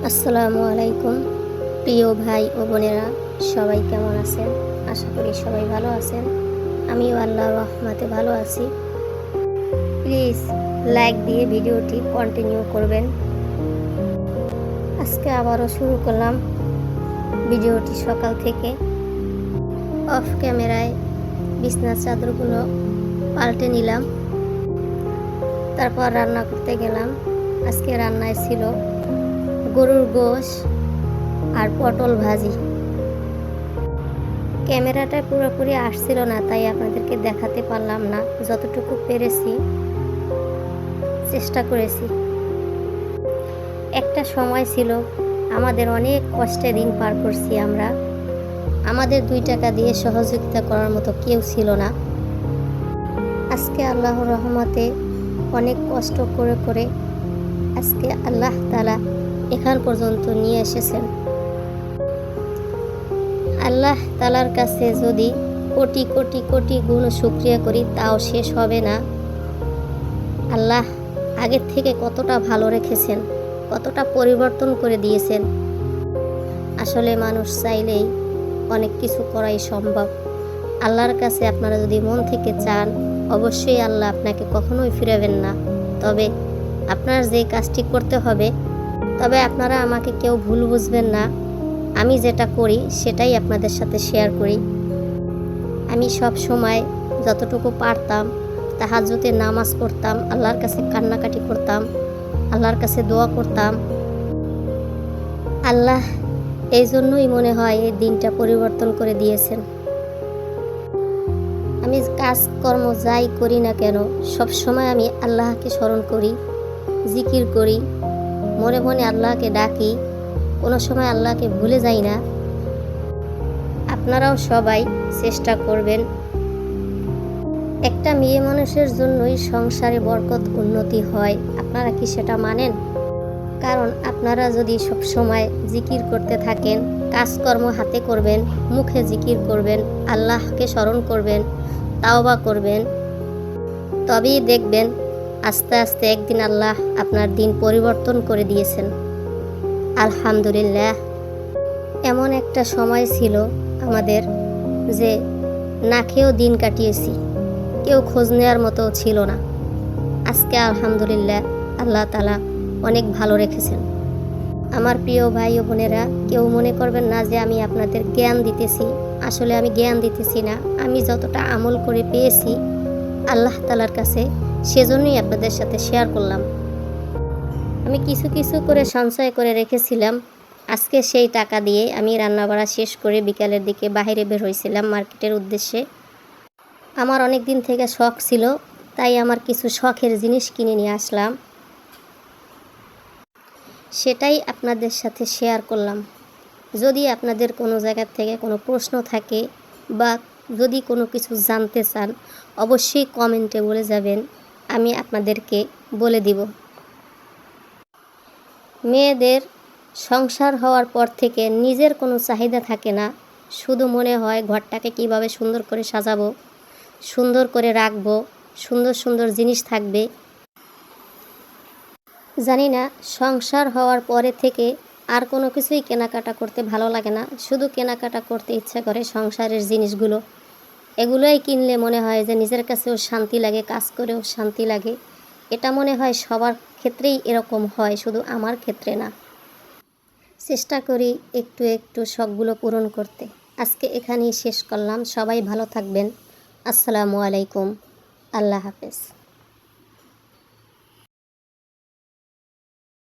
আসসালামু আলাইকুম। প্রিয় ভাই ও বোনেরা, সবাই কেমন আছেন? আশা করি সবাই ভালো আছেন। আমিও আল্লাহর রহমতে ভালো আছি। প্লিজ লাইক দিয়ে ভিডিওটি কন্টিনিউ করবেন। আজকে আবারও শুরু করলাম ভিডিওটি সকাল থেকে। অফ ক্যামেরায় বিছনার চাদরগুলো পাল্টে নিলাম, তারপর রান্না করতে গেলাম। আজকে রান্নায় ছিল গরুর গোশ আর পটল ভাজি। ক্যামেরাটা পুরোপুরি আসছিল না, তাই আপনাদেরকে দেখাতে পারলাম না। যতটুকু পেরেছি চেষ্টা করেছি। একটা সময় ছিল আমাদের অনেক কষ্টে দিন পার করছি আমরা। আমাদের 2 টাকা দিয়ে সহযোগিতা করার মতো কেউ ছিল না। আজকে আল্লাহর রহমতে অনেক কষ্ট করে করে আজকে আল্লাহ তাআলা এখান পর্যন্ত নিয়ে এসেছেন। আল্লাহ তাআলার কাছে যদি কোটি কোটি কোটি গুণ শুকরিয়া করি তাও শেষ হবে না। আল্লাহ আগের থেকে কতটা ভালো রেখেছেন, কতটা পরিবর্তন করে দিয়েছেন। আসলে মানুষ চাইলেই অনেক কিছু করাই সম্ভব। আল্লাহর কাছে আপনারা যদি মন থেকে চান, অবশ্যই আল্লাহ আপনাকে কখনোই ফিরাবেন না। তবে আপনার যে কাজটি করতে হবে, তবে আপনারা আমাকে কেউ ভুল বুঝবেন না। আমি যেটা করি সেটাই আপনাদের সাথে শেয়ার করি। আমি সব সময় যতটুকু পারতাম তাহাজ্জুদের নামাজ পড়তাম, আল্লাহর কাছে কান্নাকাটি করতাম, আল্লাহর কাছে দোয়া করতাম। আল্লাহ এই জন্যই মনে হয় এই দিনটা পরিবর্তন করে দিয়েছেন। আমি কাজকর্ম যাই করি না কেন, সব সময় আমি আল্লাহকে স্মরণ করি, জিকির করি, মনে মনে আল্লাহকে ডাকি। কোনো সময় আল্লাহকে ভুলে যাই না। আপনারাও সবাই চেষ্টা করবেন। একটা মেয়ে মানুষের জন্যই সংসারে বরকত উন্নতি হয়। আপনারা কি সেটা মানেন? কারণ আপনারা যদি সব সময় জিকির করতে থাকেন, কাজকর্ম হাতে করবেন, মুখে জিকির করবেন, আল্লাহকে স্মরণ করবেন, তাওবা করবেন, তবেই দেখবেন আস্তে আস্তে একদিন আল্লাহ আপনার দিন পরিবর্তন করে দিয়েছেন। আলহামদুলিল্লাহ। এমন একটা সময় ছিল আমাদের যে না খেয়েও দিন কাটিয়েছি, কেউ খোঁজ নেওয়ার মতো ছিল না। আজকে আলহামদুলিল্লাহ আল্লাহ তাআলা অনেক ভালো রেখেছেন। আমার প্রিয় ভাই ও বোনেরা, কেউ মনে করবেন না যে আমি আপনাদের জ্ঞান দিতেছি। আসলে আমি জ্ঞান দিতেছি না। আমি যতটা আমল করে পেয়েছি আল্লাহ তাআলার কাছে, সেজন্যই আপনাদের সাথে শেয়ার করলাম। আমি কিছু কিছু করে সঞ্চয় করে রেখেছিলাম। আজকে সেই টাকা দিয়ে আমি রান্নাবাড়া শেষ করে বিকালের দিকে বাইরে বের হয়েছিলাম মার্কেটের উদ্দেশ্যে। আমার অনেক দিন থেকে শখ ছিল, তাই আমার কিছু শখের জিনিস কিনে নিয়ে আসলাম। সেটাই আপনাদের সাথে শেয়ার করলাম। যদি আপনাদের কোনো জায়গা থেকে কোনো প্রশ্ন থাকে বা যদি কোনো কিছু জানতে চান, অবশ্যই কমেন্টে বলে যাবেন, আমি আপনাদেরকে বলে দিব। মেয়েদের সংসার হওয়ার পর থেকে নিজের কোনো চাহিদা থাকে না। শুধু মনে হয় ঘরটাকে কিভাবে সুন্দর করে সাজাবো, সুন্দর করে রাখবো, সুন্দর সুন্দর জিনিস থাকবে। জানি না, সংসার হওয়ার পরে থেকে আর কোনো কিছুই কেনাকাটা করতে ভালো লাগে না। শুধু কেনাকাটা করতে ইচ্ছা করে সংসারের জিনিসগুলো। এগুলোই কিনলে মনে হয় যে নিজের কাছেও শান্তি লাগে, কাজ করেও শান্তি লাগে। এটা মনে হয় সবার ক্ষেত্রেই এরকম হয়, শুধু আমার ক্ষেত্রে না। চেষ্টা করি একটু একটু শখগুলো পূরণ করতে। আজকে এখানেই শেষ করলাম। সবাই ভালো থাকবেন। আসসালামু আলাইকুম। আল্লাহ হাফেজ।